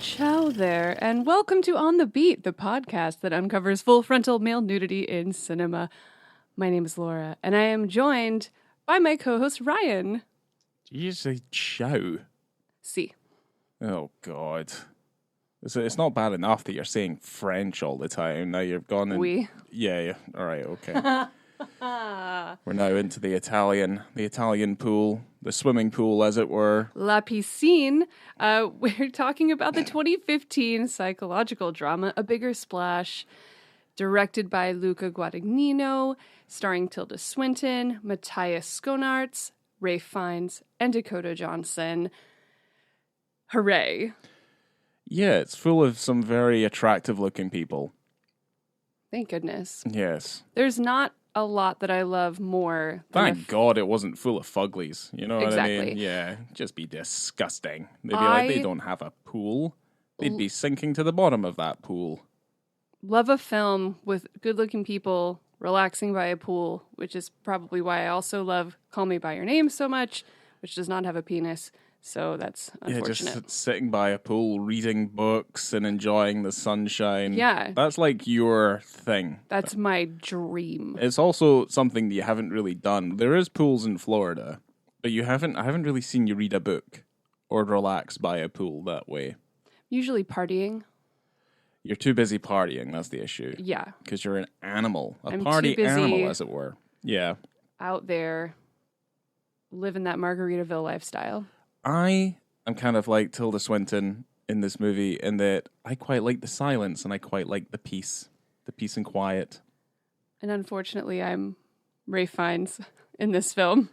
Ciao there, and welcome to On the Beat, the podcast that uncovers full frontal male nudity in cinema. My name is Laura, and I am joined by my co-host Ryan. Did you say chow? Si. Oh, God. It's not bad enough that you're saying French all the time. Now you've gone and... Oui. Yeah. All right, okay. We're now into the Italian pool, the swimming pool, as it were. La Piscine. We're talking about the 2015 psychological drama, A Bigger Splash, directed by Luca Guadagnino, starring Tilda Swinton, Matthias Schoenaerts, Ralph Fiennes, and Dakota Johnson. Hooray. Yeah, it's full of some very attractive-looking people. Thank goodness. Yes. There's not a lot that I love more than Thank God it wasn't full of fuglies. You know what I mean? Exactly. Yeah, just be disgusting. They'd be like, they don't have a pool. They'd be sinking to the bottom of that pool. Love a film with good-looking people relaxing by a pool, which is probably why I also love Call Me By Your Name so much, which does not have a penis. So that's unfortunate. Yeah, just sitting by a pool, reading books and enjoying the sunshine. Yeah. That's like your thing. That's my dream. It's also something that you haven't really done. There is pools in Florida, but I haven't really seen you read a book or relax by a pool that way. Usually partying. You're too busy partying, that's the issue. Yeah. Because you're an animal. I'm party too busy animal, as it were. Yeah. out there living that Margaritaville lifestyle. I am kind of like Tilda Swinton in this movie in that I quite like the silence and I quite like the peace and quiet. And unfortunately, I'm Ralph Fiennes in this film.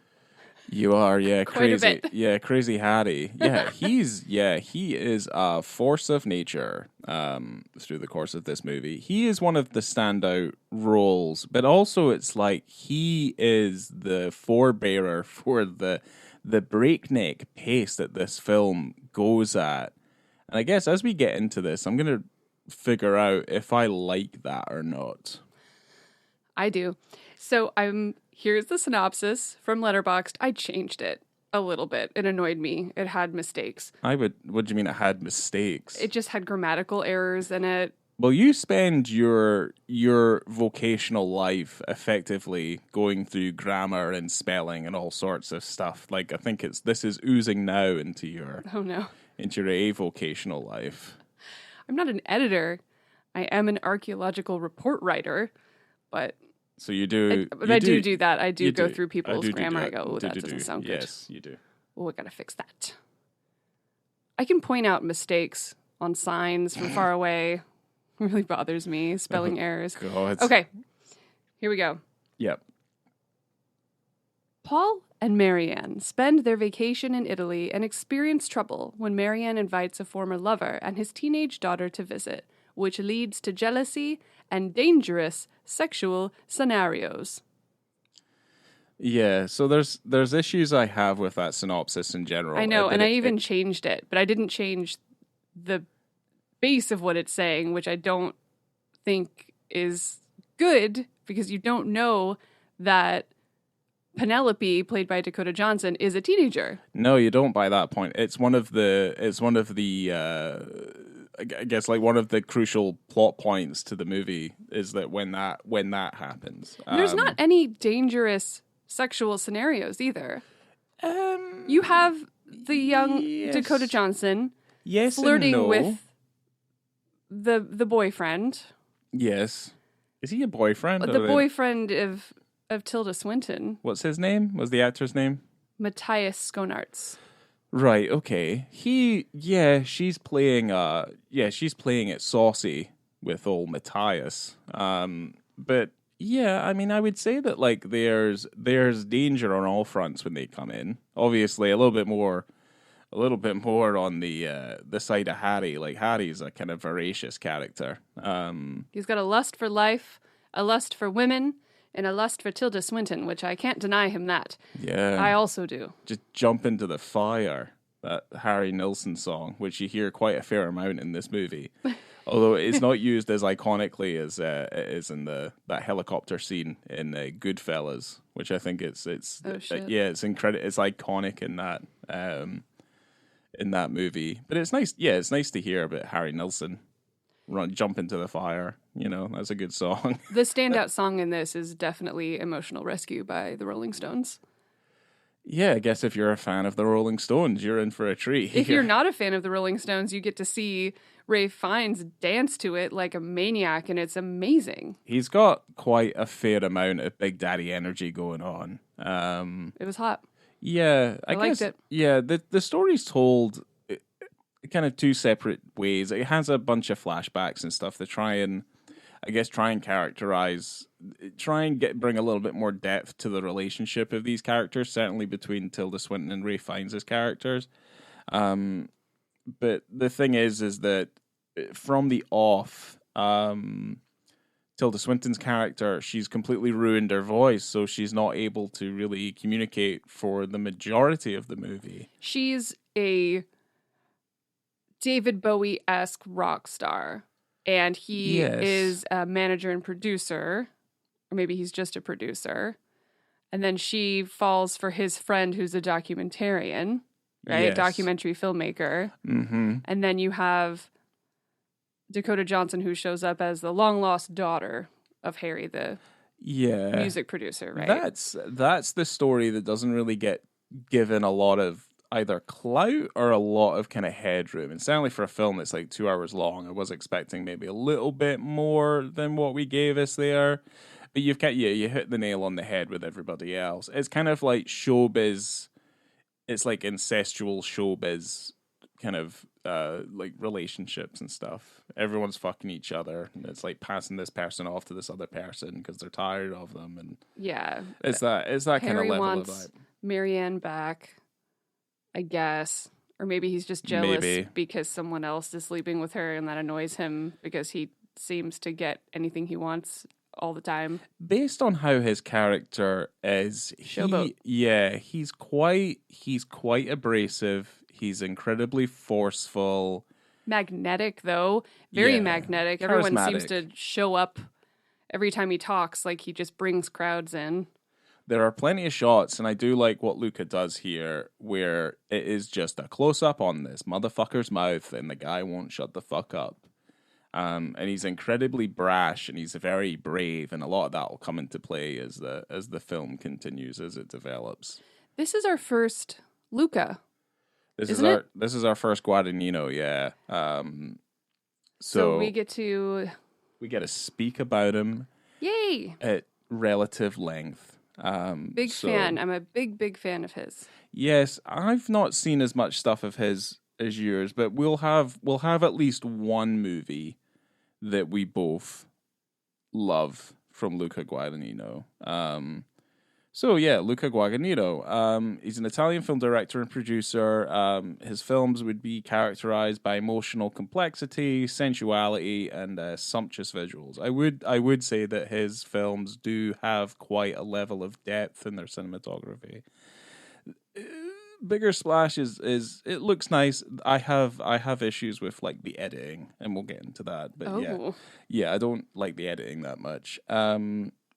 You are, yeah, Quite a crazy. bit. Yeah, crazy Hattie. Yeah, he is a force of nature through the course of this movie. He is one of the standout roles, but also it's like he is the forebearer for the breakneck pace that this film goes at. And I guess as we get into this, I'm going to figure out if I like that or not. I do. So here's the synopsis from Letterboxd. I changed it a little bit. It annoyed me. It had mistakes. What do you mean it had mistakes? It just had grammatical errors in it. Well, you spend your vocational life effectively going through grammar and spelling and all sorts of stuff. Like I think this is oozing now into your avocational life. I'm not an editor. I am an archaeological report writer, but so you do. I do that. I do go through people's grammar. I go, oh, that doesn't sound good. Yes, you do. Oh, we gotta fix that. I can point out mistakes on signs from far away. It really bothers me. Spelling errors. God. Okay, here we go. Yep. Paul and Marianne spend their vacation in Italy and experience trouble when Marianne invites a former lover and his teenage daughter to visit, which leads to jealousy and dangerous sexual scenarios. Yeah, so there's issues I have with that synopsis in general. I know, and I even changed it, but I didn't change the base of what it's saying, which I don't think is good because you don't know that Penelope, played by Dakota Johnson, is a teenager. No, you don't by that point. It's one of the I guess like one of the crucial plot points to the movie is that when that happens. There's not any dangerous sexual scenarios either. You have the young Dakota Johnson flirting with the boyfriend. Yes. Is he a boyfriend? The boyfriend of Tilda Swinton. What's his name? What's the actor's name? Matthias Schoenaerts. Right, okay. She's playing it saucy with old Matthias. But yeah, I mean I would say that like there's danger on all fronts when they come in. Obviously a little bit more on the side of Harry. Like Harry's a kind of veracious character. He's got a lust for life, a lust for women, and a lust for Tilda Swinton, which I can't deny him that. Yeah. I also do. Just jump into the fire, that Harry Nilsson song, which you hear quite a fair amount in this movie. Although it's not used as iconically as it is in that helicopter scene in Goodfellas, which I think it's oh, shit. it's incredible. It's iconic in that. in that movie. But it's nice. Yeah, it's nice to hear about Harry Nilsson jump into the fire. That's a good song. The standout song in this is definitely Emotional Rescue by the Rolling Stones. Yeah, I guess if you're a fan of the Rolling Stones, you're in for a treat. If you're not a fan of the Rolling Stones, you get to see Ralph Fiennes dance to it like a maniac, and it's amazing. He's got quite a fair amount of Big Daddy energy going on. It was hot. Yeah, I liked it. Yeah, the story's told kind of two separate ways. It has a bunch of flashbacks and stuff to try and characterize, bring a little bit more depth to the relationship of these characters, certainly between Tilda Swinton and Ralph Fiennes' characters. But the thing is that from the off, Tilda Swinton's character, she's completely ruined her voice, so she's not able to really communicate for the majority of the movie. She's a David Bowie-esque rock star. And he is a manager and producer, or maybe he's just a producer. And then she falls for his friend who's a documentarian, right? Yes. Documentary filmmaker. Mm-hmm. And then you have Dakota Johnson, who shows up as the long-lost daughter of Harry, the music producer, right? That's the story that doesn't really get given a lot of either clout or a lot of kind of headroom. And certainly for a film that's like 2 hours long, I was expecting maybe a little bit more than what we gave us there. But you hit the nail on the head with everybody else. It's kind of like showbiz. It's like incestual showbiz kind of like relationships and stuff. Everyone's fucking each other. And it's like passing this person off to this other person because they're tired of them. And yeah, it's that kind of Harry level wants of vibe. Marianne back, I guess. Or maybe he's just jealous because someone else is sleeping with her and that annoys him because he seems to get anything he wants all the time. Based on how his character is, he's quite abrasive. He's incredibly forceful. Magnetic, though. Very magnetic. Everyone seems to show up every time he talks, like he just brings crowds in. There are plenty of shots, and I do like what Luca does here, where it is just a close-up on this motherfucker's mouth, and the guy won't shut the fuck up. And he's incredibly brash, and he's very brave, and a lot of that will come into play as the film continues, as it develops. This is our first Luca. This is our first Guadagnino, yeah. So we get to speak about him. Yay! At relative length. Fan. I'm a big fan of his. Yes, I've not seen as much stuff of his as yours, but we'll have at least one movie that we both love from Luca Guadagnino. Luca Guadagnino. He's an Italian film director and producer. His films would be characterized by emotional complexity, sensuality, and sumptuous visuals. I would say that his films do have quite a level of depth in their cinematography. Bigger Splash is it looks nice. I have issues with like the editing, and we'll get into that. But I don't like the editing that much.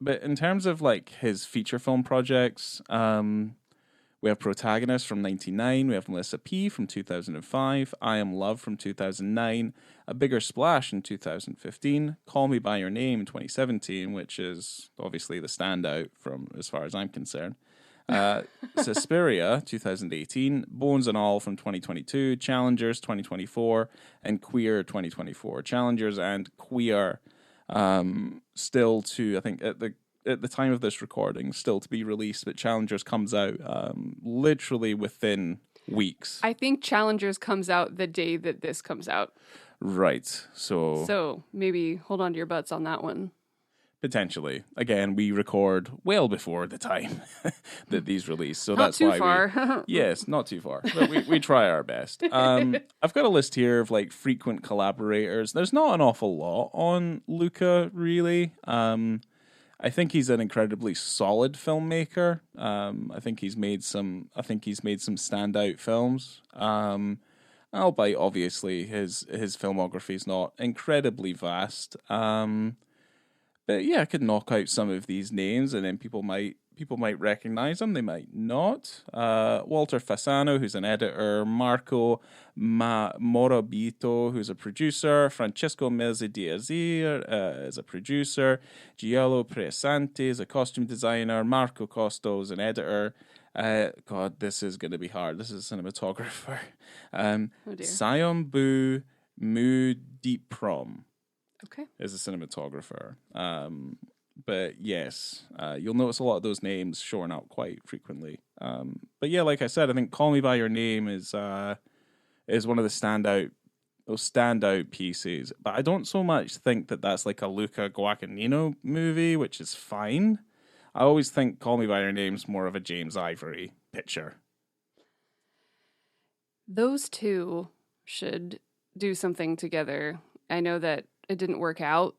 But in terms of like his feature film projects, we have Protagonist from 1999, we have Melissa P from 2005, I Am Love from 2009, A Bigger Splash in 2015, Call Me By Your Name in 2017, which is obviously the standout from as far as I'm concerned. Suspiria 2018, Bones and All from 2022, Challengers 2024, and Queer 2024. Challengers and Queer still to, I think at the time of this recording, still to be released, but Challengers comes out literally within weeks. I think Challengers comes out the day that this comes out. Right. So maybe hold on to your butts on that one. Potentially. Again, we record well before the time that these release. So not that's too why far. Yes, not too far. But we try our best. I've got a list here of like frequent collaborators. There's not an awful lot on Luca, really. I think he's an incredibly solid filmmaker. I think he's made some standout films. Albeit obviously his filmography is not incredibly vast. But yeah, I could knock out some of these names, and then people might people might recognize him, they might not. Walter Fasano, who's an editor, Marco Morabito, who's a producer, Francesco Mezzi Diazir is a producer, Giello Presanti is a costume designer, Marco Costo is an editor. God, this is going to be hard. This is a cinematographer. Oh dear. Sayombu Mudiprom Okay. is a cinematographer. But yes, you'll notice a lot of those names shorn out quite frequently. But yeah, like I said, I think "Call Me by Your Name" is one of the standout pieces. But I don't so much think that that's like a Luca Guadagnino movie, which is fine. I always think "Call Me by Your Name" is more of a James Ivory picture. Those two should do something together. I know that it didn't work out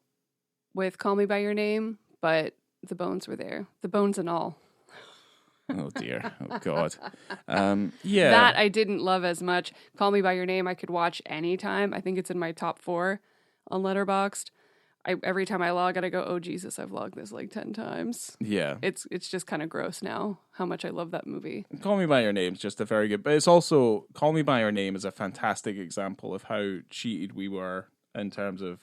with "Call Me by Your Name," but the bones were there. The bones and all. Oh dear. Oh God. Yeah. That I didn't love as much. "Call Me by Your Name" I could watch anytime. I think it's in my top 4 on Letterboxd. Every time I log it, I go, oh Jesus, I've logged this like 10 times. Yeah. It's just kind of gross now how much I love that movie. "Call Me by Your Name" is just a very good, but it's also "Call Me by Your Name" is a fantastic example of how cheated we were in terms of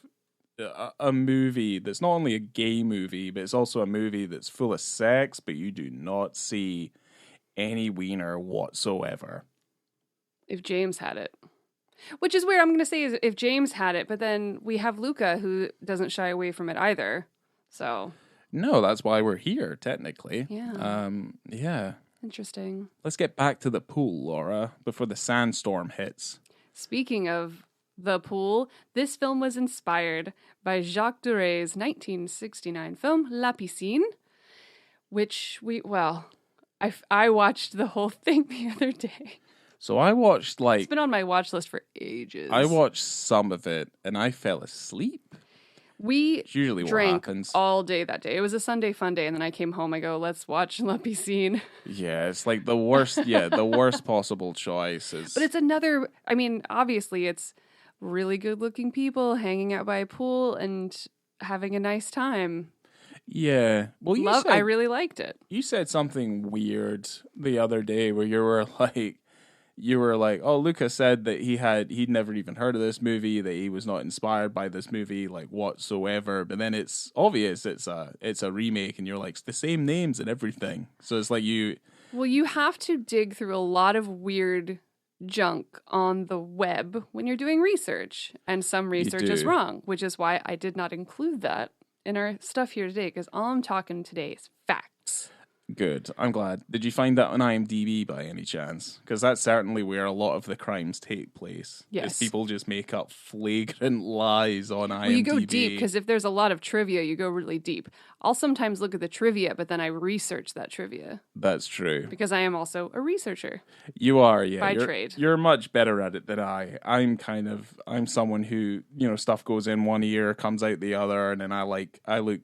a movie that's not only a gay movie, but it's also a movie that's full of sex, but you do not see any wiener whatsoever. If James had it. Which is weird. I'm going to say is if James had it, but then we have Luca who doesn't shy away from it either. So. No, that's why we're here, technically. Yeah. Yeah. Interesting. Let's get back to the pool, Laura, before the sandstorm hits. Speaking of the pool, this film was inspired by Jacques Duray's 1969 film La Piscine, which I watched the whole thing the other day. So I watched It's been on my watch list for ages. I watched some of it and I fell asleep. We It's usually drank what happens. all day that day. It was a Sunday fun day, and then I came home. I go, let's watch La Piscine. Yeah, it's like the worst. Yeah, the worst possible choice is. But it's another. I mean, obviously, it's really good-looking people hanging out by a pool and having a nice time. Yeah, well, I really liked it. You said something weird the other day where you were like, oh, Luca said that he'd never even heard of this movie, that he was not inspired by this movie like whatsoever. But then it's obvious it's a remake, and you're like, it's the same names and everything. So it's like you have to dig through a lot of weird junk on the web when you're doing research, and some research is wrong, which is why I did not include that in our stuff here today, because all I'm talking today is facts. Good. I'm glad. Did you find that on IMDb by any chance? Because that's certainly where a lot of the crimes take place. Yes. Is people just make up flagrant lies on IMDb. Well, you go deep, because if there's a lot of trivia, you go really deep. I'll sometimes look at the trivia, but then I research that trivia. That's true. Because I am also a researcher. You are, yeah. By trade. You're much better at it than I. I'm someone who, stuff goes in one ear, comes out the other, and then I look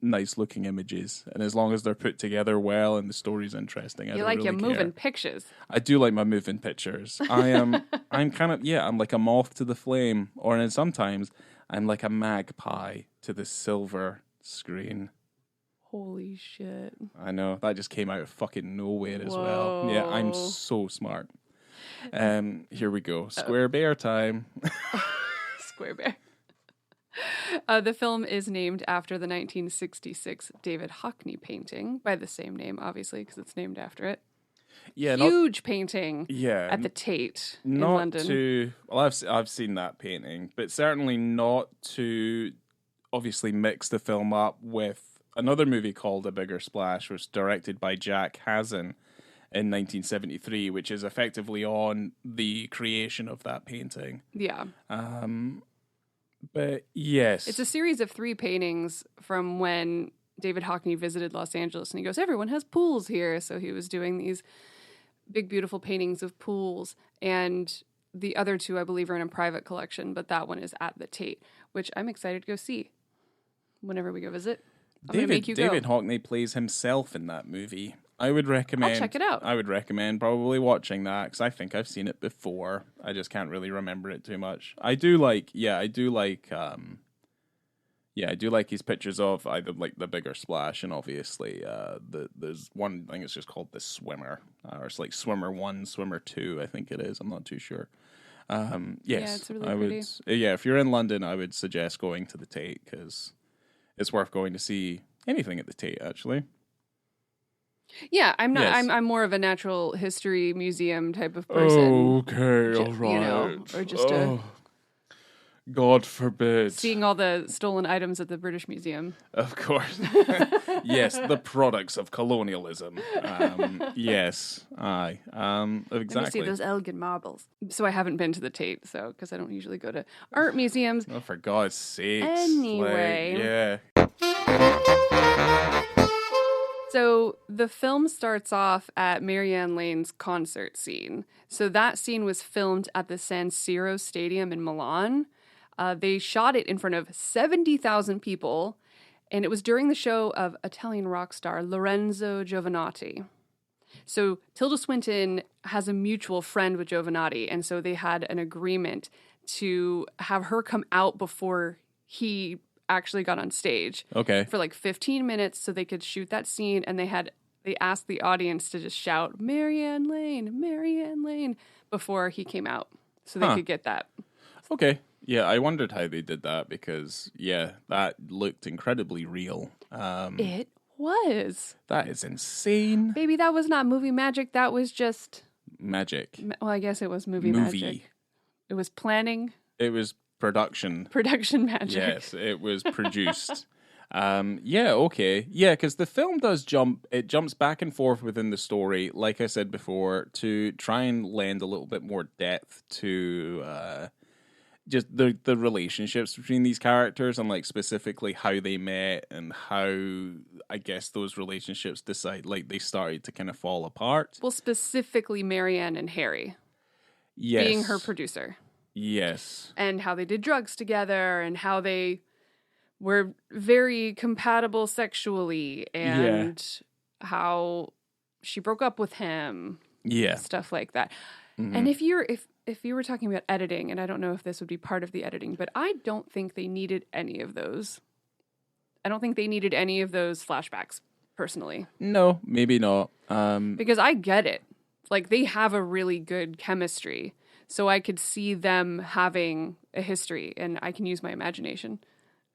nice looking images. And as long as they're put together well and the story's interesting, I don't really care. You like your moving pictures. I do like my moving pictures. I'm like a moth to the flame, or then sometimes I'm like a magpie to the silver screen. Holy shit. I know, that just came out of fucking nowhere as well. Yeah, I'm so smart. Here we go. Square Bear time. Square Bear. The film is named after the 1966 David Hockney painting by the same name, obviously, because it's named after it. Yeah, huge painting. Yeah, at the Tate in London. I've seen that painting, but certainly not to obviously mix the film up with another movie called A Bigger Splash, which was directed by Jack Hazan in 1973, which is effectively on the creation of that painting. Yeah. But yes. It's a series of 3 paintings from when David Hockney visited Los Angeles, and he goes, everyone has pools here. So he was doing these big, beautiful paintings of pools. And the other 2, I believe, are in a private collection, but that one is at the Tate, which I'm excited to go see whenever we go visit. David Hockney plays himself in that movie. I would recommend. I'll check it out. I would recommend probably watching that, because I think I've seen it before. I just can't really remember it too much. I do like Yeah, I do like his pictures of either like the bigger splash and obviously there's one thing it's just called the swimmer, or it's like swimmer 1, swimmer 2, I think it is. I'm not too sure. Yes, Yeah, it's really I pretty. would. Yeah, if you're in London, I would suggest going to the Tate because it's worth going to see anything at the Tate. Actually, Yeah, I'm not. Yes. I'm more of a natural history museum type of person. okay, You know, or just God forbid. seeing all the stolen items at the British Museum. Of course. Yes, the products of colonialism. Yes, aye. Let me see Exactly. those Elgin marbles. So I haven't been to the Tate, so because I don't usually go to art museums. Oh, for God's sakes. Anyway. Like, So the film starts off at Marianne Lane's concert scene. So that scene was filmed at the San Siro Stadium in Milan. They shot it in front of 70,000 people, and it was during the show of Italian rock star Lorenzo Giovanotti. So Tilda Swinton has a mutual friend with Giovanotti, and so they had an agreement to have her come out before he actually got on stage Okay. for like 15 minutes so they could shoot that scene, and they asked the audience to just shout Marianne Lane before he came out so they could get that. Okay. Yeah, I wondered how they did that because, yeah, that looked incredibly real. It was. That is insane. Baby, that was not movie magic. That was just, Magic. well, I guess it was movie magic. It was planning, It was production. production magic. Yes, it was produced. Yeah, okay. Yeah, because the film does jumps back and forth within the story, like I said before, to try and lend a little bit more depth to just the relationships between these characters and like specifically how they met and how I guess those relationships they started to kind of fall apart. Well, specifically Marianne and Harry Yes. being her producer. Yes. And how they did drugs together and how they were very compatible sexually and how she broke up with him. Yeah. Stuff like that. Mm-hmm. And if you were talking about editing, and I don't know if this would be part of the editing, but I don't think they needed any of those. I don't think they needed any of those flashbacks, personally. No, maybe not. Because I get it. Like, they have a really good chemistry. So I could see them having a history, and I can use my imagination.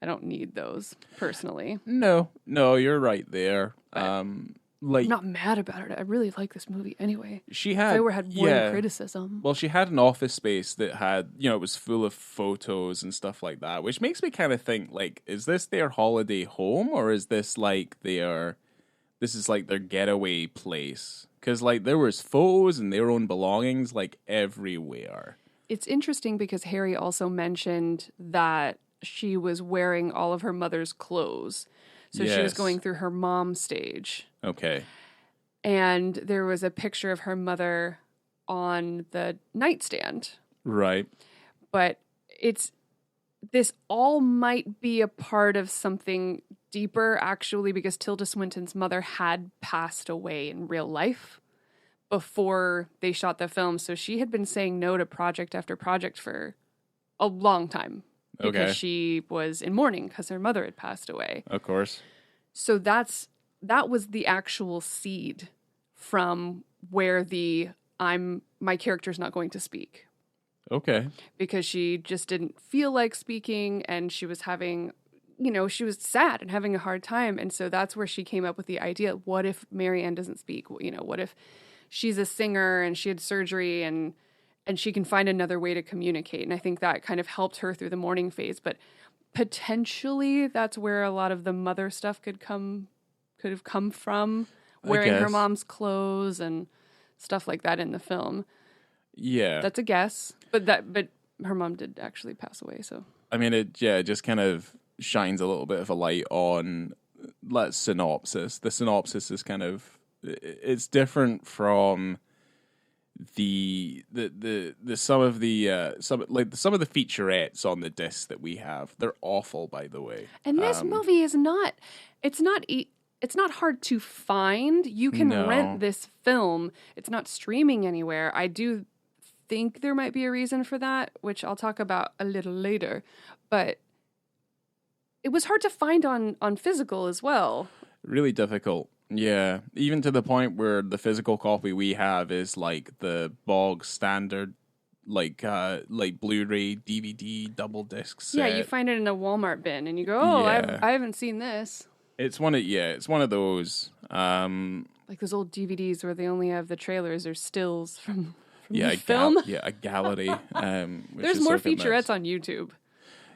I don't need those, personally. No, you're right there. I'm not mad about it. I really like this movie anyway. She had, If I had one criticism. Well, she had an office space that had, it was full of photos and stuff like that, which makes me kind of think, like, is this their holiday home or is this like this is like their getaway place? Because, like, there was photos and their own belongings, like, everywhere. It's interesting because Harry also mentioned that she was wearing all of her mother's clothes. So she was Yes. going through her mom stage. Okay. And there was a picture of her mother on the nightstand. Right. But this all might be a part of something deeper, actually, because Tilda Swinton's mother had passed away in real life before they shot the film. So she had been saying no to project after project for a long time because she was in mourning because her mother had passed away. Of course. So that was the actual seed from where my character's not going to speak. Okay. Because she just didn't feel like speaking and she was having, she was sad and having a hard time. And so that's where she came up with the idea, what if Marianne doesn't speak? What if she's a singer and she had surgery and she can find another way to communicate? And I think that kind of helped her through the mourning phase. But potentially that's where a lot of the mother stuff could have come from, wearing her mom's clothes and stuff like that in the film. Yeah. That's a guess, but her mom did actually pass away, so. I mean, it just kind of shines a little bit of a light on that synopsis. The synopsis is kind of, it's different from the some of the featurettes on the disc that we have. They're awful, by the way. And this movie is not, it's not hard to find. You can rent this film. It's not streaming anywhere. I do think there might be a reason for that, which I'll talk about a little later. But it was hard to find on physical as well. Really difficult. Yeah, even to the point where the physical copy we have is like the bog standard, like Blu-ray, DVD, double disc set. Yeah, you find it in a Walmart bin, and you go, "Oh, Yeah. I haven't seen this." It's one of those. Like those old DVDs where they only have the trailers or stills from Yeah, the film. a gallery. There's more featurettes on YouTube.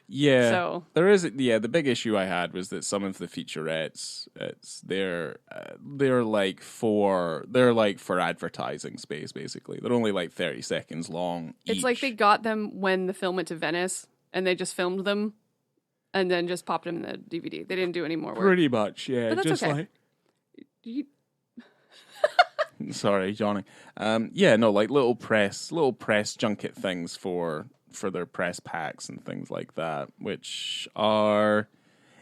Yeah, So there is. Yeah, the big issue I had was that some of the featurettes, they're like for advertising space. Basically, they're only like 30 seconds long. it's like they got them when the film went to Venice, and they just filmed them, and then just popped them in the DVD. They didn't do any more work. Pretty much, yeah. But that's just okay. like. You- Sorry, Johnny. Yeah, no, like little press junket things for their press packs and things like that, which are,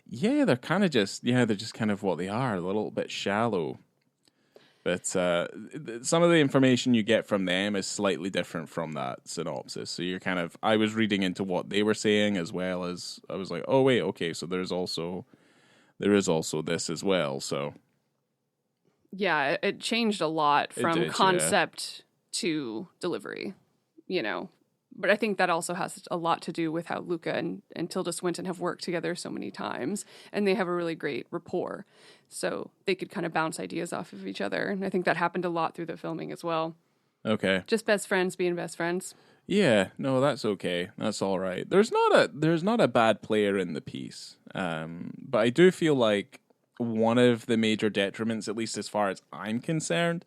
they're kind of just, they're just kind of what they are, a little bit shallow. But some of the information you get from them is slightly different from that synopsis. So you're kind of, I was reading into what they were saying as well as I was like, oh wait, okay, so there is also this as well. So yeah, it changed a lot from did, concept to delivery, But I think that also has a lot to do with how Luca and Tilda Swinton have worked together so many times, and they have a really great rapport. So they could kind of bounce ideas off of each other. And I think that happened a lot through the filming as well. Okay. Just best friends being best friends. Yeah, no, that's okay. That's all right. There's not a bad player in the piece. But I do feel like one of the major detriments, at least as far as I'm concerned,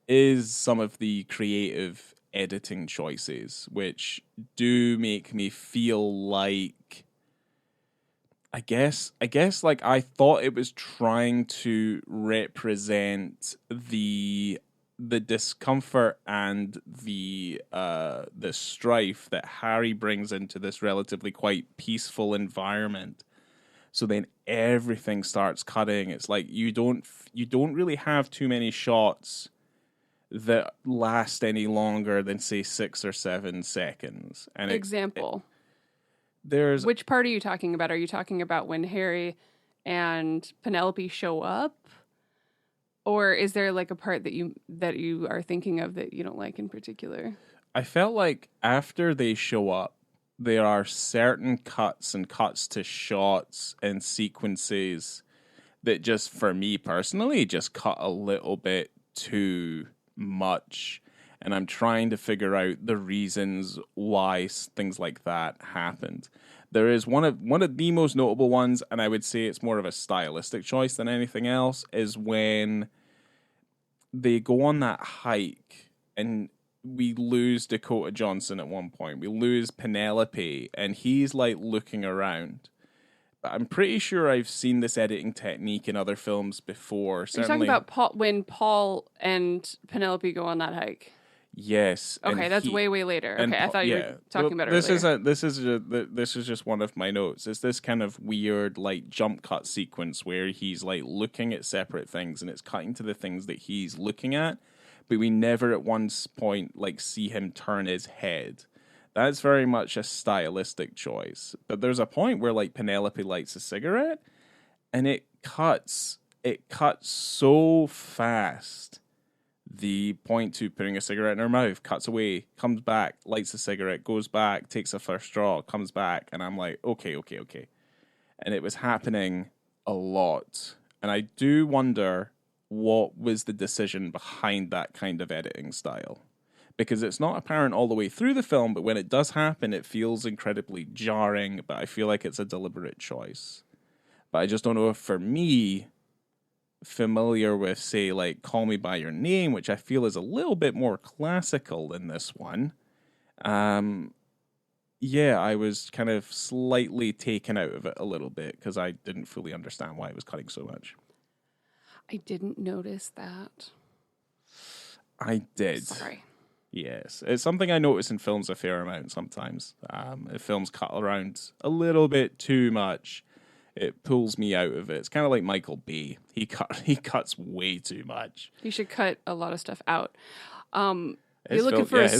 is some of the creative editing choices, which do make me feel like I guess like I thought it was trying to represent the discomfort and the strife that Harry brings into this relatively quite peaceful environment. So then everything starts cutting. It's like you don't really have too many shots that last any longer than say 6 or 7 seconds. And example. There's which part are you talking about? Are you talking about when Harry and Penelope show up? Or is there like a part that you are thinking of that you don't like in particular? I felt like after they show up, there are certain cuts to shots and sequences that just, for me personally, just cut a little bit too much. And I'm trying to figure out the reasons why things like that happened. There is one of the most notable ones, and I would say it's more of a stylistic choice than anything else, is when they go on that hike and we lose Dakota Johnson at one point. We lose Penelope, and he's like looking around. But I'm pretty sure I've seen this editing technique in other films before. You're talking about when Paul and Penelope go on that hike. Yes. Okay, that's way later. Okay, I thought you were talking about it earlier. This is just one of my notes. It's this kind of weird like jump cut sequence where he's like looking at separate things and it's cutting to the things that he's looking at, but we never at one point like see him turn his head. That's very much a stylistic choice. But there's a point where like Penelope lights a cigarette and it cuts so fast. The point to putting a cigarette in her mouth, cuts away, comes back, lights a cigarette, goes back, takes a first straw, comes back, and I'm like, okay. And it was happening a lot. And I do wonder what was the decision behind that kind of editing style. Because it's not apparent all the way through the film, but when it does happen, it feels incredibly jarring, but I feel like it's a deliberate choice. But I just don't know if for me, familiar with, say, like Call Me By Your Name, which I feel is a little bit more classical than this one. I was kind of slightly taken out of it a little bit because I didn't fully understand why it was cutting so much. I didn't notice that. I did. Sorry. Yes. It's something I notice in films a fair amount sometimes. If films cut around a little bit too much, it pulls me out of it. It's kind of like Michael Bay. He cuts way too much. You should cut a lot of stuff out. His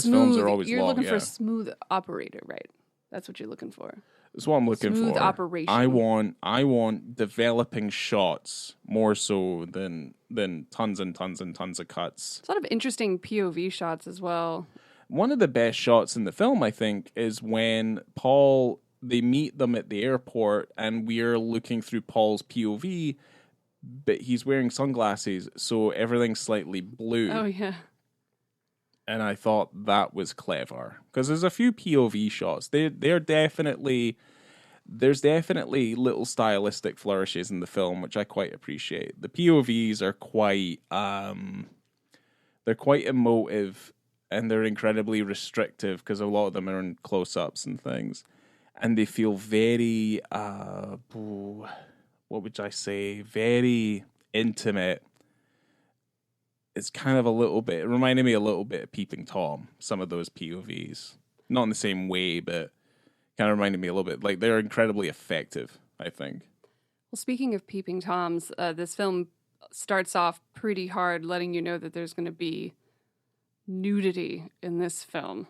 films are always you're long, looking for a smooth operator, right? That's what you're looking for. That's what I'm looking Smooth for. operation. I want developing shots more so than tons and tons and tons of cuts. There's a lot of interesting POV shots as well. One of the best shots in the film, I think, is when they meet them at the airport and we're looking through Paul's POV, but he's wearing sunglasses, so everything's slightly blue. Oh, yeah. And I thought that was clever. Because there's a few POV shots. They're definitely... There's definitely little stylistic flourishes in the film, which I quite appreciate. The POVs are quite... they're quite emotive, and they're incredibly restrictive because a lot of them are in close-ups and things. And they feel very... what would I say? Very intimate. It's kind of it reminded me a little bit of Peeping Tom, some of those POVs. Not in the same way, but kind of reminded me a little bit. Like, they're incredibly effective, I think. Well, speaking of Peeping Toms, this film starts off pretty hard, letting you know that there's going to be nudity in this film.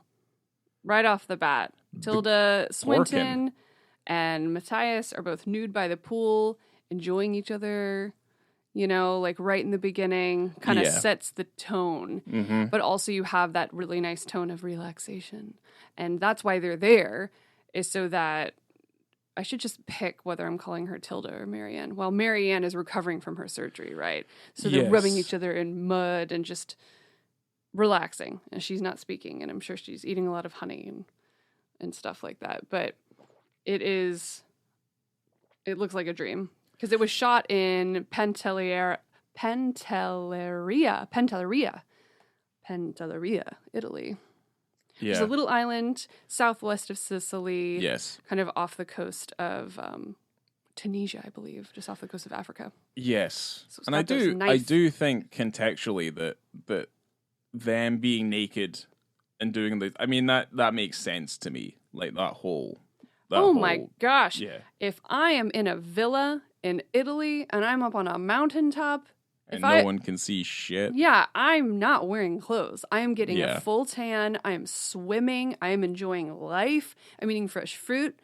Right off the bat. Tilda Swinton and Matthias are both nude by the pool, enjoying each other. You know, like right in the beginning, kind of sets the tone. Mm-hmm. But also you have that really nice tone of relaxation. And that's why they're there, is so that I should just pick whether I'm calling her Tilda or Marianne. Well, Marianne is recovering from her surgery, right? So they're rubbing each other in mud and just relaxing. And she's not speaking, and I'm sure she's eating a lot of honey and stuff like that. But it looks like a dream. Because it was shot in Pantelleria, Italy. Yeah. It's a little island southwest of Sicily. Yes. Kind of off the coast of Tunisia, I believe, just off the coast of Africa. Yes. So and I do think contextually that them being naked and doing that makes sense to me. Like that whole my gosh. Yeah. If I am in a villa in Italy and I'm up on a mountaintop and no one can see shit. Yeah, I'm not wearing clothes. I am getting Yeah. a full tan. I am swimming. I am enjoying life. I'm eating fresh fruit.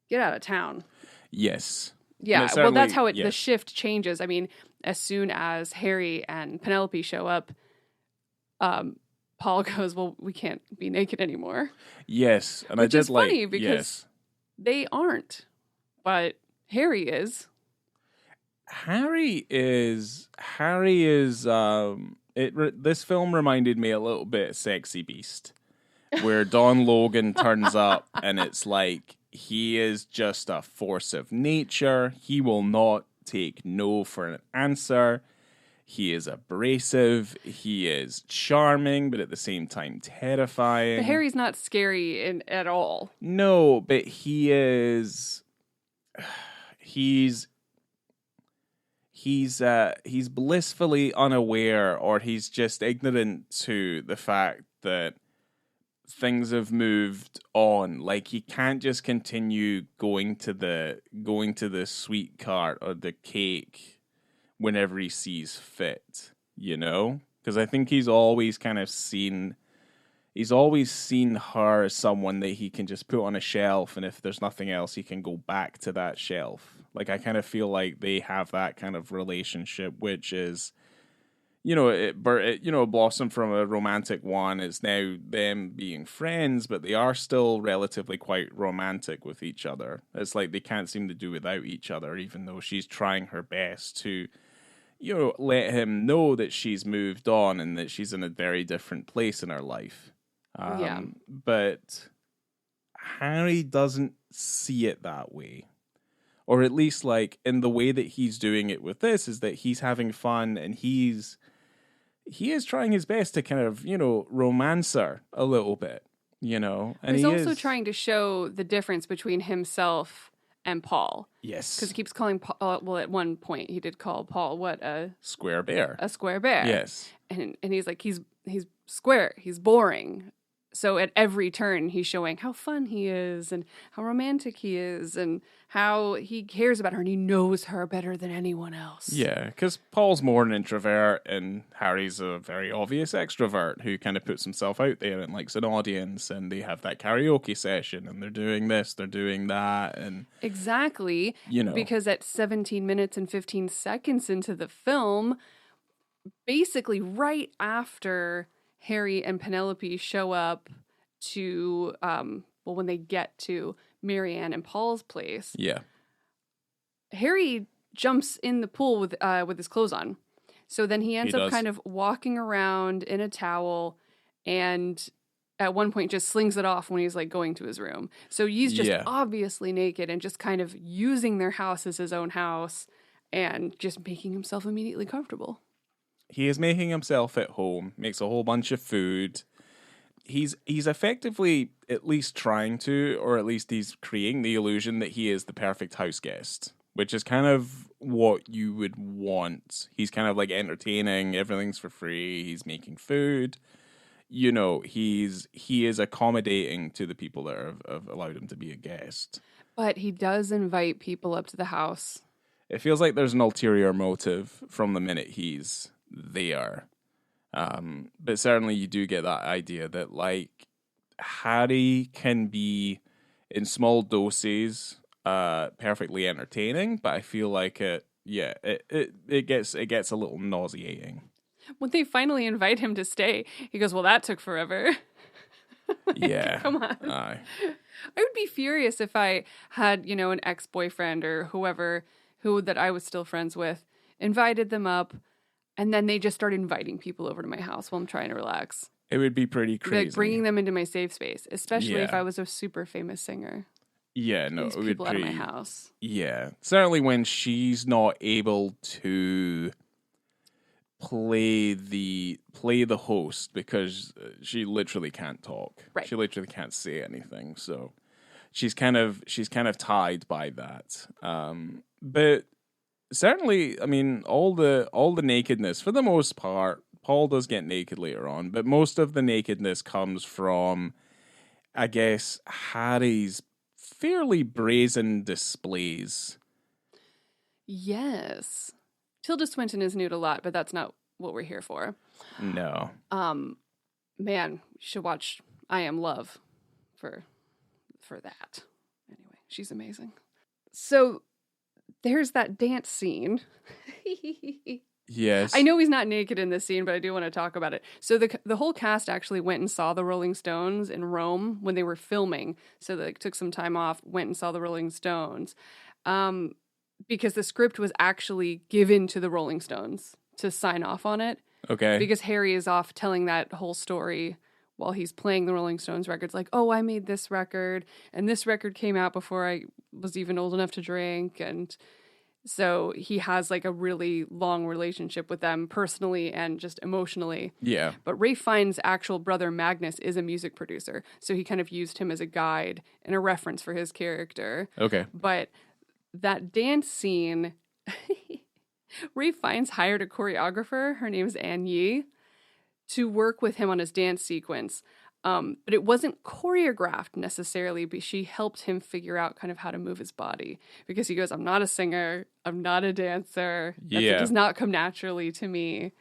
Get out of town. Yes. Yeah, well, that's how the shift changes. I mean, as soon as Harry and Penelope show up, Paul goes, well, we can't be naked anymore. Yes. And Which I did is funny because they aren't, but Harry is. This film reminded me a little bit of Sexy Beast, where Don Logan turns up and it's like he is just a force of nature. He will not take no for an answer. He is abrasive. He is charming, but at the same time terrifying. But Harry's not scary at all. No, but he is. He's blissfully unaware, or he's just ignorant to the fact that things have moved on. Like, he can't just continue going to the sweet cart or the cake whenever he sees fit, you know? Because I think he's always seen her as someone that he can just put on a shelf, and if there's nothing else, he can go back to that shelf. Like, I kind of feel like they have that kind of relationship, which is, it blossomed from a romantic one. It's now them being friends, but they are still relatively quite romantic with each other. It's like they can't seem to do without each other, even though she's trying her best to, let him know that she's moved on and that she's in a very different place in her life. But Harry doesn't see it that way. Or at least, like, in the way that he's doing it with this is that he's having fun and he is trying his best to kind of, romance her a little bit, And he's also trying to show the difference between himself and Paul. Yes. Because he keeps calling Paul, well, at one point he did call Paul, what, a square bear. A square bear. Yes. And he's like, he's square, he's boring. So at every turn, he's showing how fun he is and how romantic he is and how he cares about her and he knows her better than anyone else. Yeah, because Paul's more an introvert and Harry's a very obvious extrovert who kind of puts himself out there and likes an audience, and they have that karaoke session and they're doing this, they're doing that. And exactly. You know. Because at 17 minutes and 15 seconds into the film, basically right after Harry and Penelope show up to, when they get to Marianne and Paul's place, Yeah. Harry jumps in the pool with his clothes on. So then he ends up kind of walking around in a towel and at one point just slings it off when he's like going to his room. So he's just obviously naked and just kind of using their house as his own house and just making himself immediately comfortable. He is making himself at home, makes a whole bunch of food. He's effectively at least trying to, or at least he's creating the illusion that he is the perfect house guest, which is kind of what you would want. He's kind of like entertaining, everything's for free, he's making food. You know, he is accommodating to the people that have allowed him to be a guest. But he does invite people up to the house. It feels like there's an ulterior motive from the minute he's there. But certainly you do get that idea that like Harry can be in small doses perfectly entertaining, but I feel like it gets a little nauseating. When they finally invite him to stay, he goes, well, that took forever. Yeah. Come on. Aye. I would be furious if I had, an ex-boyfriend or whoever that I was still friends with, invited them up, and then they just started inviting people over to my house while I'm trying to relax. It would be pretty crazy. Like bringing them into my safe space, especially if I was a super famous singer. Yeah, no, These it would people be out of my house. Yeah, certainly when she's not able to play the host because she literally can't talk. Right. She literally can't say anything. So she's kind of tied by that. But certainly, I mean, all the nakedness for the most part. Paul does get naked later on, but most of the nakedness comes from, I guess, Harry's fairly brazen displays. Yes. Tilda Swinton is nude a lot, but that's not what we're here for. No. Man, you should watch I Am Love for that. Anyway, she's amazing. So there's that dance scene. Yes. I know he's not naked in this scene, but I do want to talk about it. So the whole cast actually went and saw the Rolling Stones in Rome when they were filming. So they took some time off, went and saw the Rolling Stones. Because the script was actually given to the Rolling Stones to sign off on it. Okay. Because Harry is off telling that whole story while he's playing the Rolling Stones records. Like, oh, I made this record, and this record came out before I was even old enough to drink. And so he has like a really long relationship with them personally and just emotionally. Yeah. But Ralph Fiennes' actual brother Magnus is a music producer. So he kind of used him as a guide and a reference for his character. Okay. But that dance scene, Ralph Fiennes hired a choreographer, her name is Anne Yi, to work with him on his dance sequence. But it wasn't choreographed necessarily, but she helped him figure out kind of how to move his body. Because he goes, I'm not a singer, I'm not a dancer, it does not come naturally to me.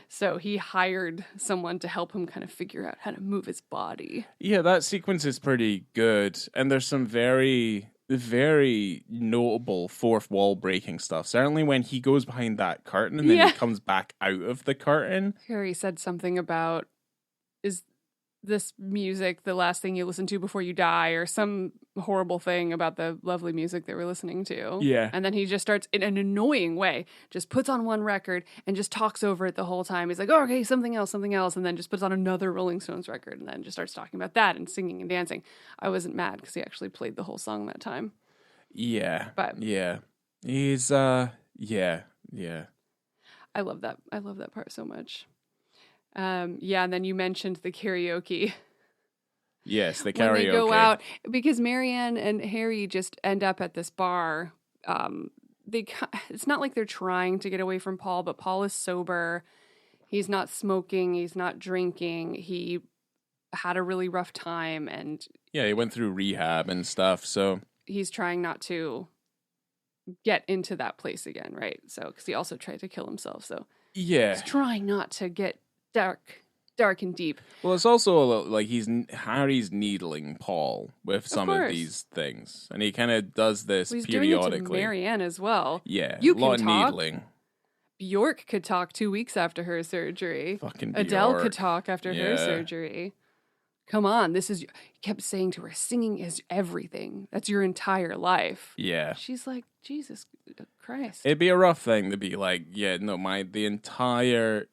So he hired someone to help him kind of figure out how to move his body. Yeah, that sequence is pretty good. And there's some very, very notable fourth wall breaking stuff. Certainly when he goes behind that curtain and then he comes back out of the curtain. Harry said something about, is this music the last thing you listen to before you die, or some horrible thing about the lovely music they were listening to. Yeah. And then he just starts, in an annoying way, just puts on one record and just talks over it the whole time. He's like, oh, okay, something else, and then just puts on another Rolling Stones record and then just starts talking about that and singing and dancing. I wasn't mad because he actually played the whole song that time. Yeah. But yeah. He's yeah. I love that part so much. And then you mentioned the karaoke. Yes, the karaoke. When they go out, because Marianne and Harry just end up at this bar. It's not like they're trying to get away from Paul, but Paul is sober. He's not smoking. He's not drinking. He had a really rough time, and Yeah, he went through rehab and stuff, so he's trying not to get into that place again, right? So, because he also tried to kill himself, so yeah. he's trying not to get dark and deep. Well, it's also a little, like Harry's needling Paul with some of these things, and he kind of does this He's periodically. doing it to Marianne as well. Yeah, You a lot can of talk. needling. Bjork could talk 2 weeks after her surgery. Fucking Adele Bjork. could talk after her surgery. Come on, he kept saying to her, singing is everything. That's your entire life. Yeah. She's like, Jesus Christ. It'd be a rough thing to be like, yeah, no, the entire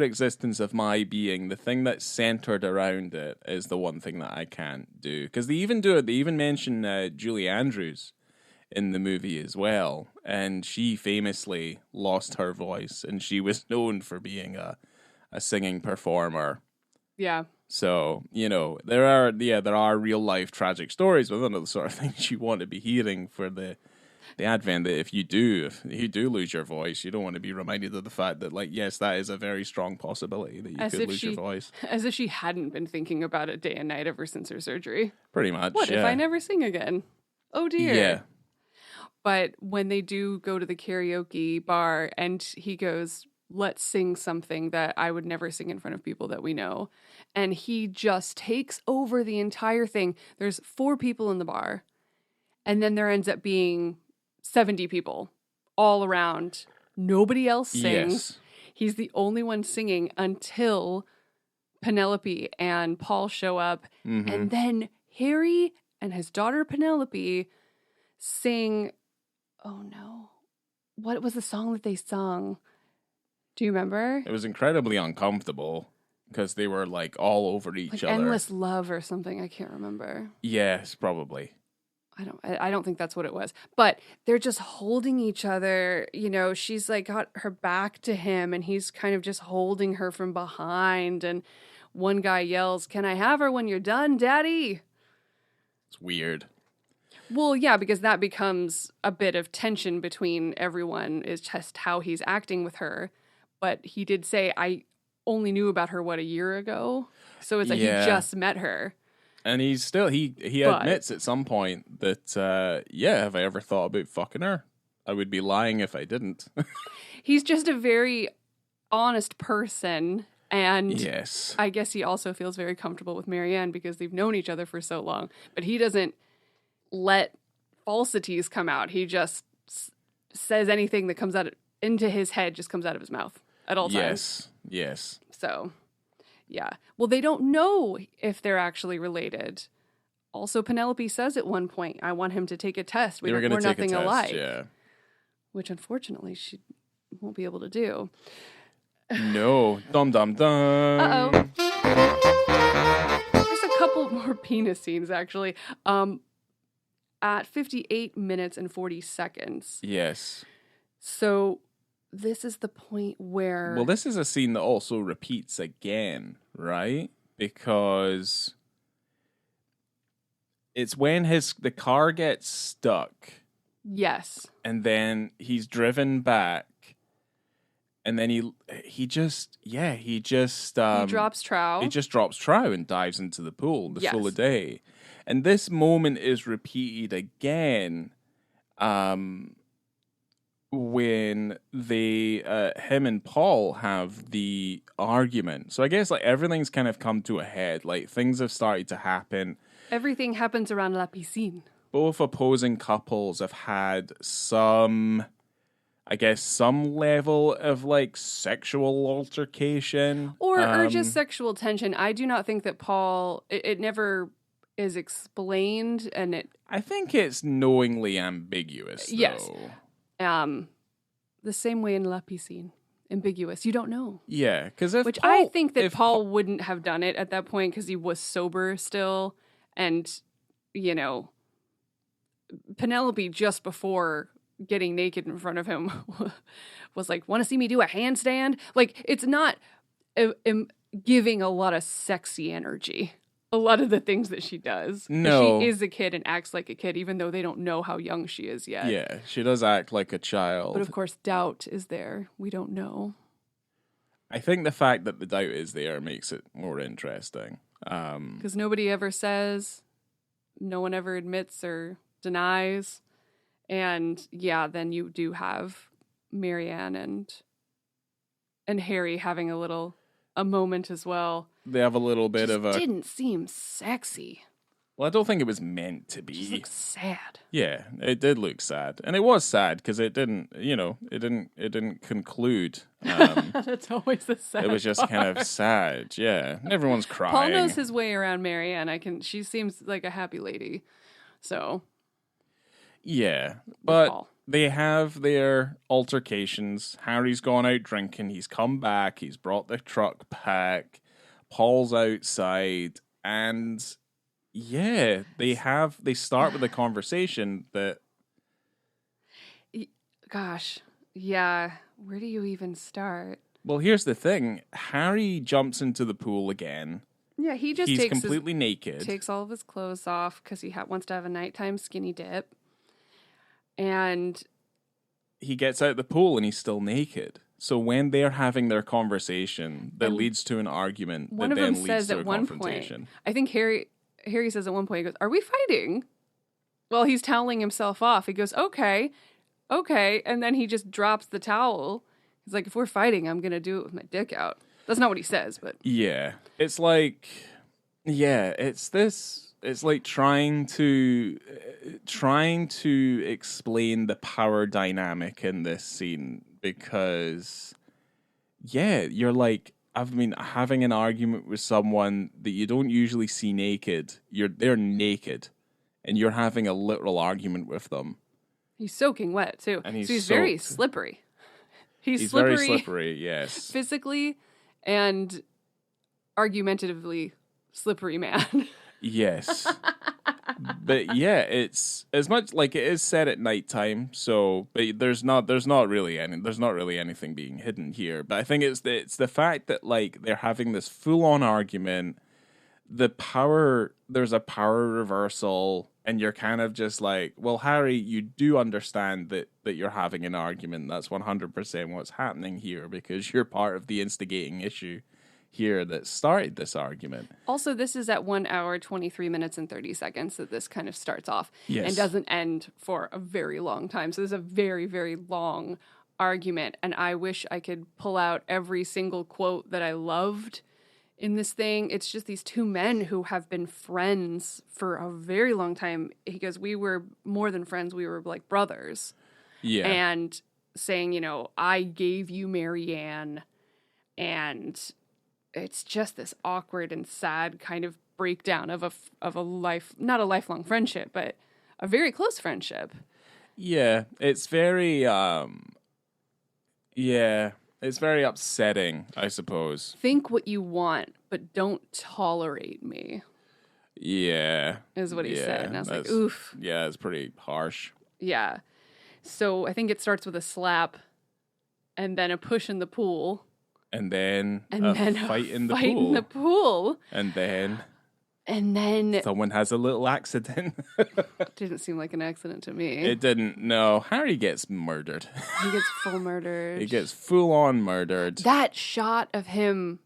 existence of my being, the thing that's centered around it is the one thing that I can't do. Because they even do it. They even mention Julie Andrews in the movie as well, and she famously lost her voice, and she was known for being a singing performer. Yeah. So, there are real life tragic stories, but they're not the sort of things you want to be hearing for the advent that if you do lose your voice, you don't want to be reminded of the fact that, like, yes, that is a very strong possibility that you could lose your voice. As if she hadn't been thinking about it day and night ever since her surgery. Pretty much. What if I never sing again? Oh dear. Yeah. But when they do go to the karaoke bar and he goes, let's sing something that I would never sing in front of people that we know. And he just takes over the entire thing. There's 4 people in the bar. And then there ends up being 70 people all around. Nobody else sings. Yes. He's the only one singing until Penelope and Paul show up. Mm-hmm. And then Harry and his daughter Penelope sing, oh no, what was the song that they sung? Do you remember? It was incredibly uncomfortable because they were like all over each other. Endless Love or something. I can't remember. Yes, probably. I don't think that's what it was. But they're just holding each other. She's like got her back to him and he's kind of just holding her from behind. And one guy yells, "Can I have her when you're done, Daddy?" It's weird. Well, yeah, because that becomes a bit of tension between everyone, is just how he's acting with her. But he did say, I only knew about her, a year ago? So it's like he just met her. And he's still, he admits at some point that, have I ever thought about fucking her? I would be lying if I didn't. He's just a very honest person. And yes. I guess he also feels very comfortable with Marianne because they've known each other for so long. But he doesn't let falsities come out. He just says anything that comes out into his head just comes out of his mouth at all times. Yes. So, yeah. Well, they don't know if they're actually related. Also, Penelope says at one point, I want him to take a test. We're nothing alike. Yeah. Which, unfortunately, she won't be able to do. No. Dum, dum, dum. Uh-oh. There's a couple more penis scenes, actually. At 58 minutes and 40 seconds. Yes. So this is the point where... Well, this is a scene that also repeats again, right? Because it's when the car gets stuck. Yes. And then he's driven back. And then he just he drops trow. He just drops trow and dives into the pool, the full of day. And this moment is repeated again when him and Paul have the argument. So I guess like everything's kind of come to a head. Like things have started to happen. Everything happens around La Piscine. Both opposing couples have had some level of like sexual altercation. Or just sexual tension. I do not think that Paul, it never is explained, and I think it's knowingly ambiguous, though. Yes. The same way in La Piscine. Ambiguous. You don't know. Yeah, I think that Paul wouldn't have done it at that point because he was sober still. And, Penelope just before getting naked in front of him was like, want to see me do a handstand? Like, it's not giving a lot of sexy energy. A lot of the things that she does. No. She is a kid and acts like a kid, even though they don't know how young she is yet. Yeah, she does act like a child. But of course, doubt is there. We don't know. I think the fact that the doubt is there makes it more interesting. Because nobody ever says, no one ever admits or denies. And yeah, then you do have Marianne and Harry having a moment as well. They have a little bit Just of a... didn't seem sexy. Well, I don't think it was meant to be. It just looks sad. Yeah, it did look sad, and it was sad because it didn't conclude. That's always the sad. It was just part. kind of sad. Yeah, and everyone's crying. Paul knows his way around Marianne. She seems like a happy lady. So yeah, but Paul. they have their altercations. Harry's gone out drinking. He's come back. He's brought the truck back. Paul's outside, and yeah, they start with a conversation that... Gosh, yeah. Where do you even start? Well, here's the thing. Harry jumps into the pool again. Yeah, he's completely naked. Takes all of his clothes off because he wants to have a nighttime skinny dip. And he gets out the pool and he's still naked. So when they're having their conversation that leads to an argument that then leads to a confrontation. I think Harry says at one point, he goes, "Are we fighting?" Well, he's toweling himself off. He goes, okay. And then he just drops the towel. He's like, if we're fighting, I'm going to do it with my dick out. That's not what he says, but... Yeah. It's like... Yeah, it's like trying to explain the power dynamic in this scene because... Yeah, you're like... I've been having an argument with someone that you don't usually see naked. They're naked, and you're having a literal argument with them. He's soaking wet too, and he's very slippery. He's slippery, very slippery, yes, physically and argumentatively slippery man. Yes, but yeah, it's as much like it is set at nighttime. So, but there's not really anything being hidden here. But I think it's the fact that like they're having this full on argument. There's a power reversal, and you're kind of just like, well, Harry, you do understand that you're having an argument. That's 100% what's happening here because you're part of the instigating issue here that started this argument. Also, this is at 1 hour, 23 minutes, and 30 seconds that this kind of starts off and doesn't end for a very long time. So this is a very, very long argument, and I wish I could pull out every single quote that I loved in this thing. It's just these two men who have been friends for a very long time. He goes, we were more than friends, we were like brothers. Yeah. And saying, I gave you Marianne, and it's just this awkward and sad kind of breakdown of a life, not a lifelong friendship, but a very close friendship. Yeah, it's very it's very upsetting, I suppose. Think what you want, but don't tolerate me. Yeah. Is what he said. And I was like, oof. Yeah, it's pretty harsh. Yeah. So I think it starts with a slap and then a push in the pool. And then a fight in the pool. And then And someone has a little accident. Didn't seem like an accident to me. It didn't. No, Harry gets murdered. He gets full murdered. He gets full on murdered. That shot of him,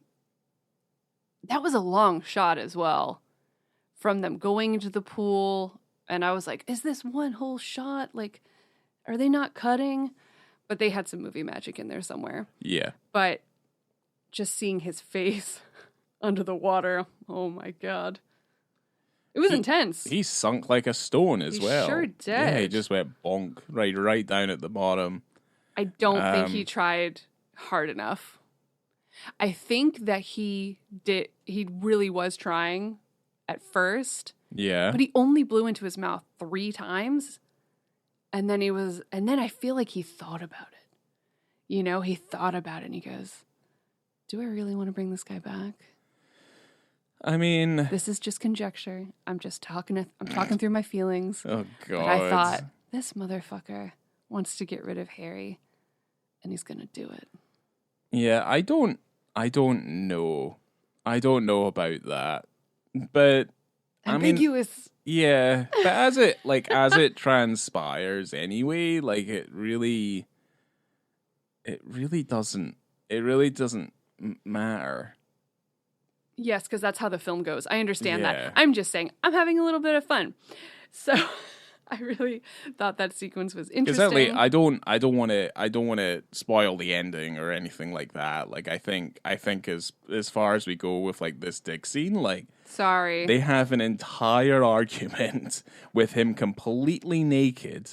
that was a long shot as well. From them going into the pool. And I was like, is this one whole shot? Like, are they not cutting? But they had some movie magic in there somewhere. Yeah. But just seeing his face under the water, oh my God. It was intense. He sunk like a stone as well. He sure did. Yeah, he just went bonk right down at the bottom. I don't think he tried hard enough. I think that he really was trying at first. Yeah. But he only blew into his mouth 3 times. And then I feel like he thought about it. He thought about it and he goes, do I really want to bring this guy back? I mean, this is just conjecture. I'm talking through my feelings. Oh God! But I thought this motherfucker wants to get rid of Harry, and he's gonna do it. Yeah, I don't know. I don't know about that. But ambiguous. I mean, yeah, but as it transpires anyway, like it really doesn't matter. Yes, because that's how the film goes. I understand Yeah. that. I'm just saying, I'm having a little bit of fun. So I really thought that sequence was interesting. Because I don't want to spoil the ending or anything like that. Like I think as far as we go with like this Dick scene, like Sorry. they have an entire argument with him completely naked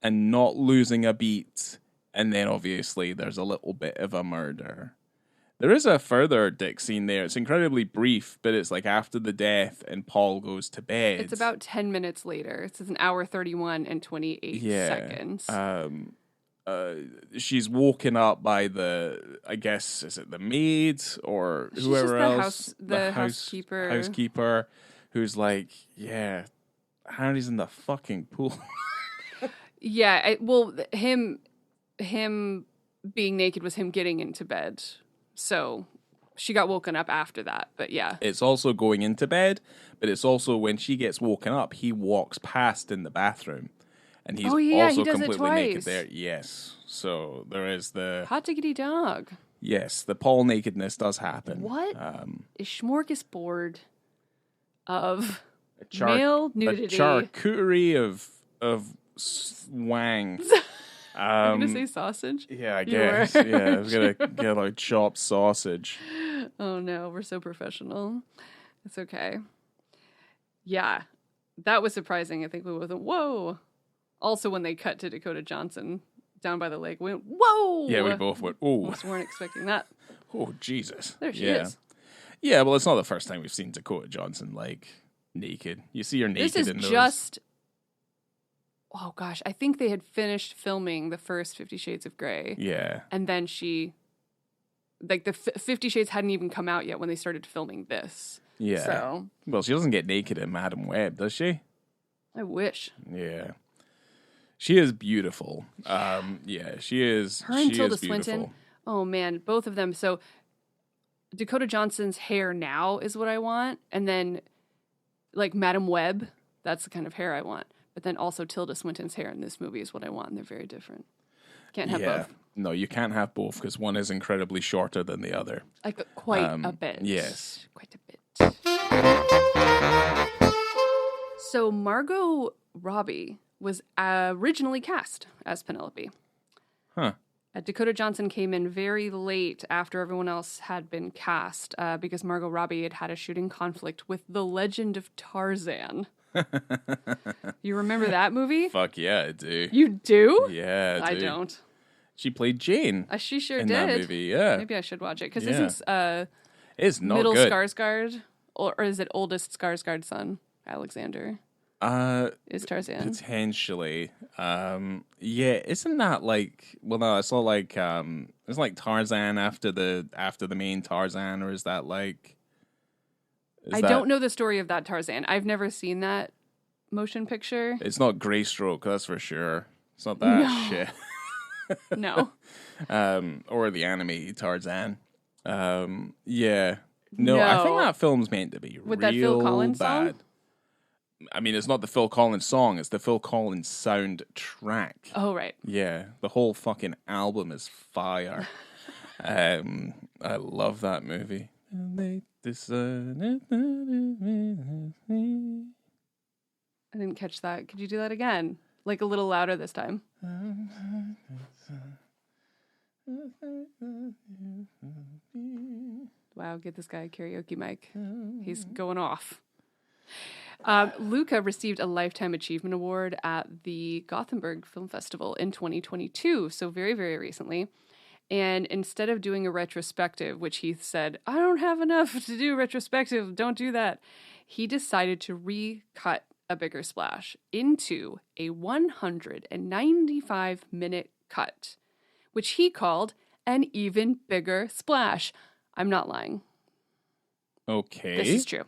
and not losing a beat, and then obviously there's a little bit of a murder. There is a further Dick scene there. It's incredibly brief, but it's like after the death and Paul goes to bed. It's about 10 minutes later. It says an hour 31 and 28 seconds. She's woken up by I guess, is it the maid or whoever else? The housekeeper, who's like, yeah, Harry's in the fucking pool. Yeah, him being naked was him getting into bed. So she got woken up after that, but yeah. It's also going into bed, but it's also when she gets woken up, he walks past in the bathroom. And he's also completely naked there. Yes. So there is the... Hot diggity dog. Yes, the Paul nakedness does happen. What is smorgasbord of male nudity? A charcuterie of swang. I'm going to say sausage? Yeah, I guess. Yeah, I was going to get like chopped sausage. Oh no, we're so professional. It's okay. Yeah, that was surprising. I think we went, whoa. Also, when they cut to Dakota Johnson down by the lake, we went, whoa. Yeah, we both went, oh. Almost weren't expecting that. Oh, Jesus. There she is. Yeah, well, it's not the first time we've seen Dakota Johnson, like, naked. You see her naked in those. Oh, gosh. I think they had finished filming the first 50 Shades of Grey. Yeah. And then the 50 Shades hadn't even come out yet when they started filming this. Yeah. So. Well, she doesn't get naked in Madam Web, does she? I wish. Yeah. She is beautiful. Yeah, she is. Her and Tilda beautiful. Swinton. Oh, man. Both of them. So Dakota Johnson's hair now is what I want. And then, like, Madam Web, that's the kind of hair I want. But then also Tilda Swinton's hair in this movie is what I want, and they're very different. Can't have both. No, you can't have both because one is incredibly shorter than the other. Like quite a bit. Yes. Quite a bit. So Margot Robbie was originally cast as Penelope. Huh. Dakota Johnson came in very late after everyone else had been cast because Margot Robbie had had a shooting conflict with The Legend of Tarzan. You remember that movie? Fuck yeah, I do. You do? Yeah, I don't. She played Jane. She sure in did. That movie, yeah. Maybe I should watch it because isn't it's not middle good. Skarsgård or is it oldest Skarsgård's son Alexander? Is Tarzan potentially? Yeah, isn't that like? Well, no, it's not like it's like Tarzan after the main Tarzan, or is that like? I don't know the story of that Tarzan. I've never seen that motion picture. It's not Greystroke, that's for sure. It's not that shit. No. Or the anime Tarzan. Yeah. No, I think that film's meant to be with real that Phil Collins bad. song? I mean, it's not the Phil Collins song, it's the Phil Collins soundtrack. Oh, right. Yeah, the whole fucking album is fire. I love that movie. I didn't catch that. Could you do that again? Like a little louder this time. Wow, get this guy a karaoke mic. He's going off. Luca received a Lifetime Achievement Award at the Gothenburg Film Festival in 2022, so very, very recently. And instead of doing a retrospective, which he said, I don't have enough to do retrospective, don't do that, he decided to recut A Bigger Splash into a 195-minute cut, which he called an even bigger splash. I'm not lying. Okay. This is true.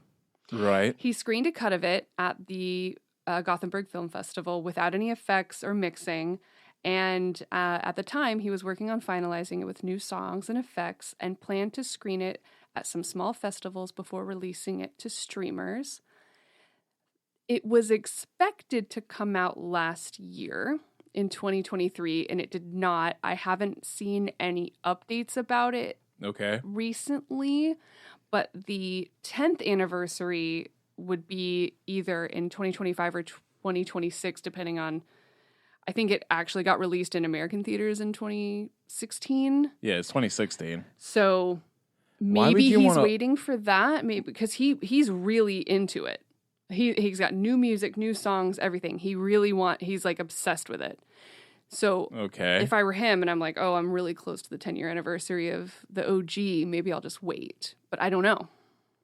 Right. He screened a cut of it at the Gothenburg Film Festival without any effects or mixing. And at the time, he was working on finalizing it with new songs and effects and planned to screen it at some small festivals before releasing it to streamers. It was expected to come out last year in 2023, and it did not. I haven't seen any updates about it Okay. recently, but the 10th anniversary would be either in 2025 or 2026, depending on. I think it actually got released in American theaters in 2016. Yeah, it's 2016. So maybe he's waiting for that. Maybe because he's really into it. He's got new music, new songs, everything. He's like obsessed with it. So if I were him and I'm like, oh, I'm really close to the 10-year anniversary of the OG, maybe I'll just wait. But I don't know.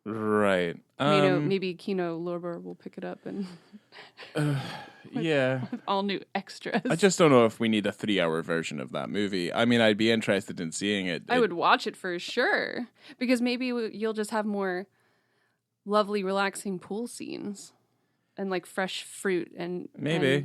Right. Maybe Kino Lorber will pick it up and with all new extras. I just don't know if we need a 3-hour version of that movie. I mean, I'd be interested in seeing it. I would watch it for sure because maybe you'll just have more lovely, relaxing pool scenes and like fresh fruit and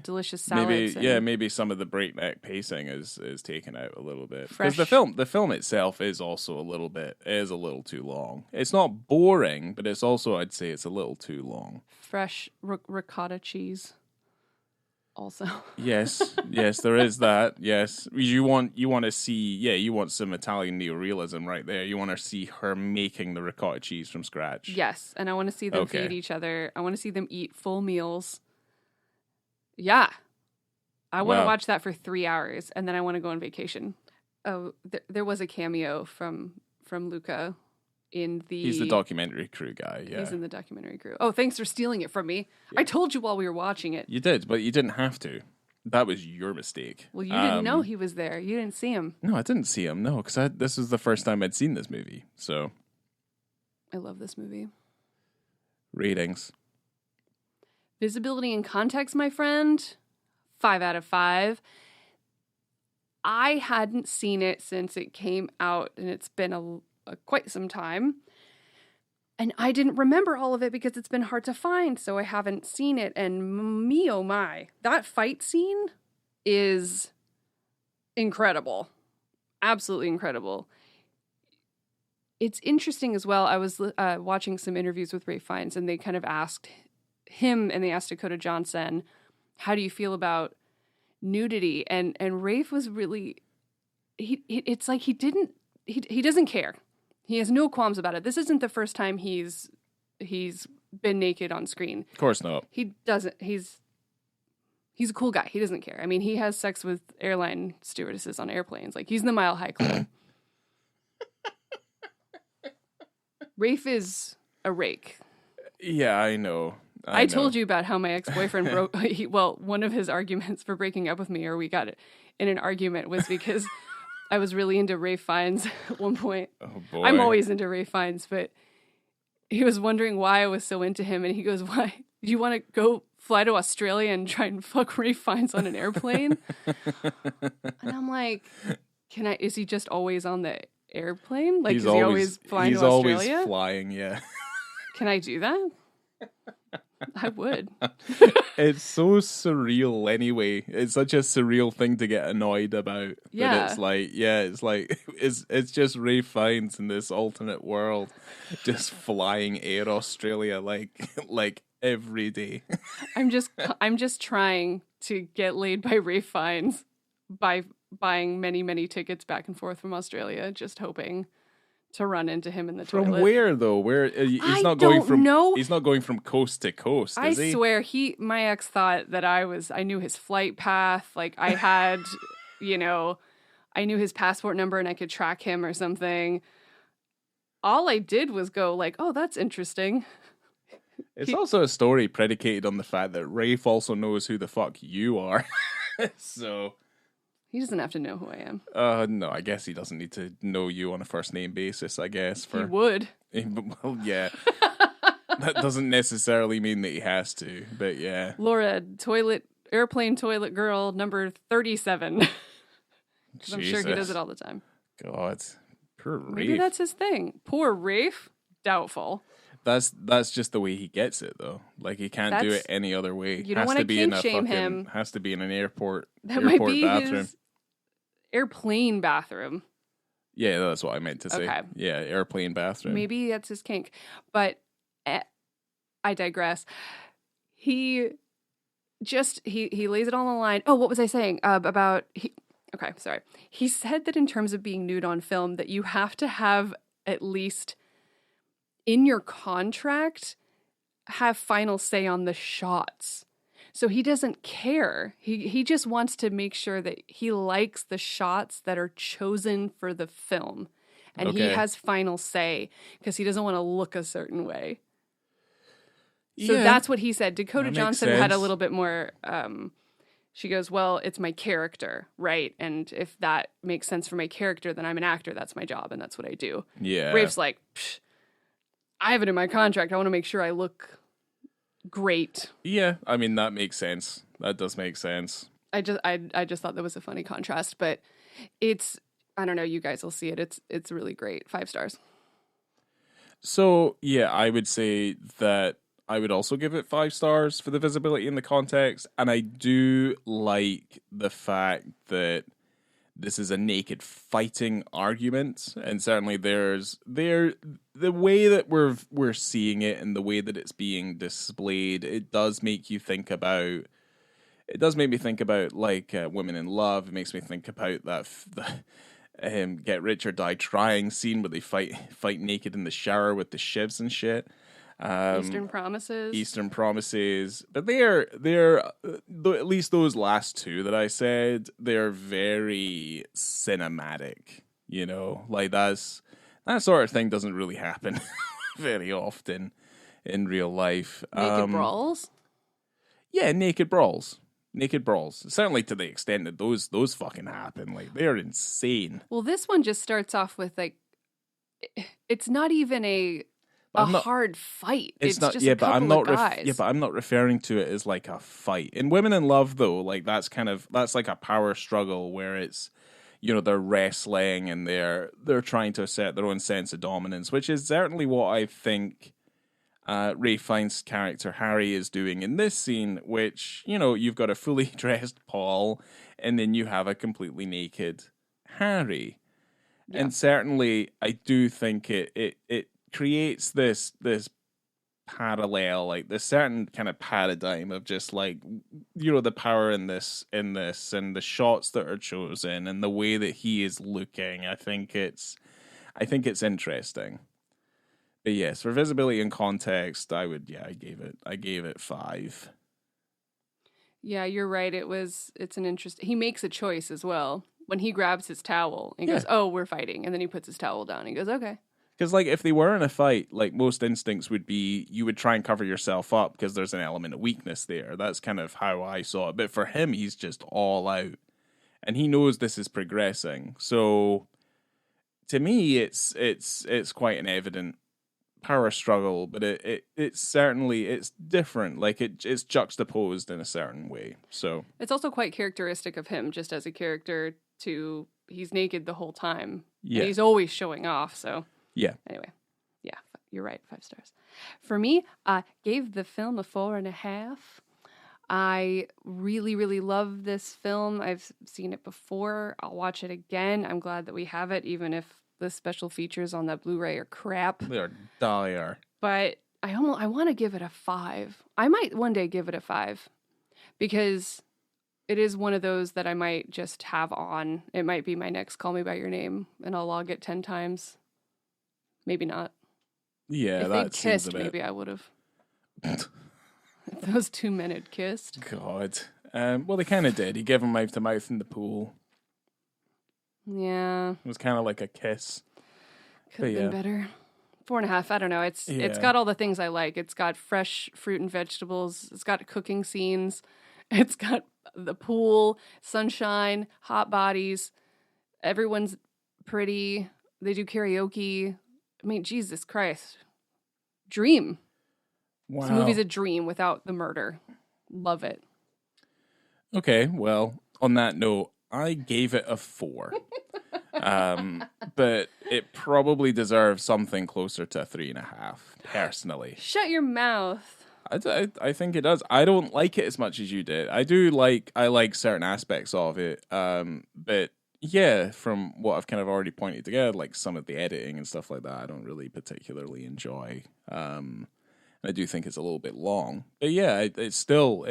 delicious salads. Maybe some of the breakneck pacing is taken out a little bit because the film itself is also a little too long. It's not boring, but it's also, I'd say, it's a little too long. Fresh ricotta cheese. Also, yes, there is that. Yes, you want to see. Yeah, you want some Italian neorealism right there. You want to see her making the ricotta cheese from scratch. Yes, and I want to see them feed each other. I want to see them eat full meals. Yeah, I want to watch that for 3 hours, and then I want to go on vacation. Oh, there was a cameo from Luca. He's the documentary crew guy, yeah. He's in the documentary crew. Oh, thanks for stealing it from me. Yeah. I told you while we were watching it. You did, but you didn't have to. That was your mistake. Well, you didn't know he was there. You didn't see him. No, I didn't see him, no, because this was the first time I'd seen this movie, so. I love this movie. Ratings. Visibility and context, my friend. 5 out of 5. I hadn't seen it since it came out, and it's been quite some time. And I didn't remember all of it because it's been hard to find, so I haven't seen it. And me, oh my, that fight scene is incredible. Absolutely incredible. It's interesting as well. I was watching some interviews with Ralph Fiennes, and they kind of asked him, and they asked Dakota Johnson, how do you feel about nudity? And Rafe was really, it's like he doesn't care. He has no qualms about it. This isn't the first time he's been naked on screen. Of course not. He doesn't. He's a cool guy. He doesn't care. I mean, he has sex with airline stewardesses on airplanes. Like, he's in the Mile High Club. Rafe is a rake. Yeah, I know. I told you about how my ex-boyfriend broke. One of his arguments for breaking up with me, or we got it in an argument, was because I was really into Ralph Fiennes at one point. Oh boy. I'm always into Ralph Fiennes, but he was wondering why I was so into him, and he goes, "Why? Do you want to go fly to Australia and try and fuck Ralph Fiennes on an airplane?" And I'm like, is he just always on the airplane? Like, is he always flying to Australia? He's always flying, yeah. Can I do that? I would. It's so surreal anyway. It's such a surreal thing to get annoyed about. Yeah. But it's just Ralph Fiennes in this alternate world just flying Air Australia like every day. I'm just trying to get laid by Ralph Fiennes by buying many, many tickets back and forth from Australia, just hoping to run into him in the toilet. From where though? Where he's I not don't going from? know. He's not going from coast to coast. I swear, my ex thought that I knew his flight path. Like, I had, I knew his passport number and I could track him or something. All I did was go like, "Oh, that's interesting." It's also a story predicated on the fact that Rafe also knows who the fuck you are. So. He doesn't have to know who I am. No, I guess he doesn't need to know you on a first name basis, I guess. He would. Well, yeah. That doesn't necessarily mean that he has to, but yeah. Laura, airplane toilet girl, number 37. I'm sure he does it all the time. God. Poor Rafe. Maybe that's his thing. Poor Rafe? Doubtful. That's just the way he gets it, though. Like, he can't do it any other way. You don't want to kink shame him. Has to be in an airport might be bathroom. His airplane bathroom. Yeah, that's what I meant to say. Okay. Yeah, airplane bathroom. Maybe that's his kink. But I digress. He lays it all on the line. Oh, what was I saying okay, sorry. He said that in terms of being nude on film, that you have to have at least in your contract, have final say on the shots. So he doesn't care. He just wants to make sure that he likes the shots that are chosen for the film. And he has final say because he doesn't want to look a certain way. So that's what he said. Dakota Johnson had a little bit more, she goes, well, it's my character, right? And if that makes sense for my character, then I'm an actor. That's my job, and that's what I do. Yeah. Rafe's like, I have it in my contract. I want to make sure I look great. Yeah, I mean, that makes sense. That does make sense. I just thought that was a funny contrast, but it's, I don't know, you guys will see it. It's really great. 5 stars. So, yeah, I would say that I would also give it 5 stars for the visibility and the context. And I do like the fact that this is a naked fighting argument. And certainly the way that we're seeing it and the way that it's being displayed, it does make you think about, it does make me think about like Women in Love. It makes me think about that Get Rich or Die Trying scene where they fight naked in the shower with the shivs and shit. Eastern Promises, but they're at least those last two that I said, they're very cinematic, you know, like that sort of thing doesn't really happen very often in real life. Naked brawls? Yeah, naked brawls. Certainly to the extent that those fucking happen, like they're insane. Well, this one just starts off with like, it's not even a hard fight. It's just a couple of guys. But I'm not referring to it as like a fight. In Women in Love, though, like that's like a power struggle where it's, you know, they're wrestling and they're trying to assert their own sense of dominance, which is certainly what I think Ralph Fiennes' character Harry is doing in this scene. Which, you know, you've got a fully dressed Paul, and then you have a completely naked Harry, and certainly I do think it creates this parallel, like this certain kind of paradigm of just like, you know, the power in this and the shots that are chosen and the way that he is looking. I think it's interesting. But yes, for visibility and context, I gave it 5. Yeah, you're right. It's an interesting. He makes a choice as well when he grabs his towel and goes, "Oh, we're fighting," and then he puts his towel down and he goes, "Okay." Because, like, if they were in a fight, like, most instincts would be you would try and cover yourself up because there's an element of weakness there. That's kind of how I saw it. But for him, he's just all out. And he knows this is progressing. So, to me, it's quite an evident power struggle. But it's certainly, it's different. Like, it's juxtaposed in a certain way. So it's also quite characteristic of him, just as a character, he's naked the whole time. Yeah. And he's always showing off, so... Yeah. Anyway, yeah, you're right. 5 stars. For me, I gave the film a 4.5. I really, really love this film. I've seen it before. I'll watch it again. I'm glad that we have it, even if the special features on that Blu-ray are crap. They are dire. But I want to give it a 5. I might one day give it a 5 because it is one of those that I might just have on. It might be my next Call Me by Your Name, and I'll log it 10 times. Maybe not. Yeah, if that they'd kissed, maybe I would have. If those 2 men had kissed. God. Well, they kind of did. He gave him mouth to mouth in the pool. Yeah. It was kind of like a kiss. Could have been better. 4.5. I don't know. It's got all the things I like. It's got fresh fruit and vegetables. It's got cooking scenes. It's got the pool, sunshine, hot bodies. Everyone's pretty. They do karaoke. I mean, Jesus Christ. Dream. Wow. This movie's a dream without the murder. Love it. Okay, well, on that note, I gave it a 4. But it probably deserves something closer to a 3.5, personally. Shut your mouth. I think it does. I don't like it as much as you did. I like certain aspects of it. But yeah, from what I've kind of already pointed together, like some of the editing and stuff like that, I don't really particularly enjoy. I do think it's a little bit long, but yeah, it's still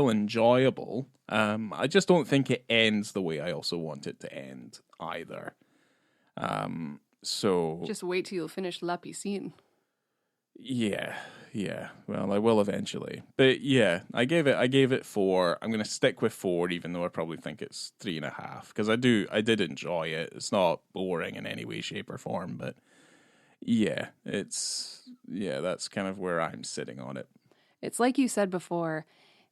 enjoyable. I just don't think it ends the way I also want it to end either. So just wait till you finish La Piscine. Yeah, yeah. Well, I will eventually. But yeah, I gave it 4. I'm gonna stick with 4, even though I probably think it's 3.5 because I did enjoy it. It's not boring in any way, shape, or form. But yeah, that's kind of where I'm sitting on it. It's like you said before,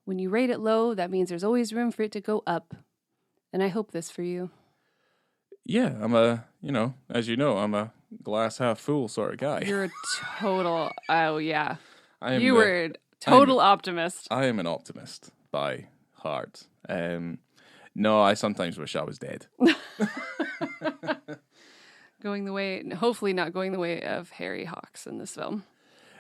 when you rate it low, that means there's always room for it to go up. And I hope this for you. Yeah, as you know, I'm a glass half full sort of guy. You're a total, oh yeah. You were a total optimist. I am an optimist by heart. No, I sometimes wish I was dead. Hopefully not going the way of Harry Hawks in this film.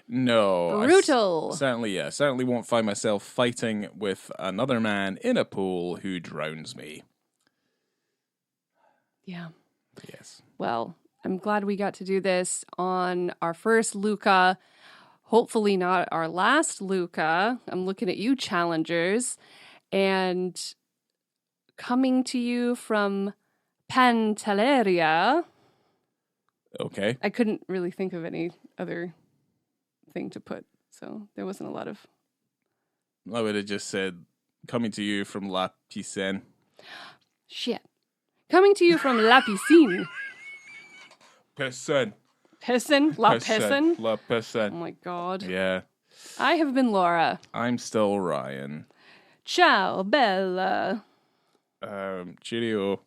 No. Brutal. Certainly won't find myself fighting with another man in a pool who drowns me. Yeah. Yes. Well, I'm glad we got to do this on our first Luca. Hopefully not our last Luca. I'm looking at you, challengers. And coming to you from Pantelleria. Okay. I couldn't really think of any other thing to put, so there wasn't a lot of... I would have just said, coming to you from La Piscine. Shit. Coming to you from La Piscine. Piscine. Piscine? La Piscine? La Oh Piscine. my god. Yeah. I have been Laura. I'm still Ryan. Ciao, Bella. Cheerio.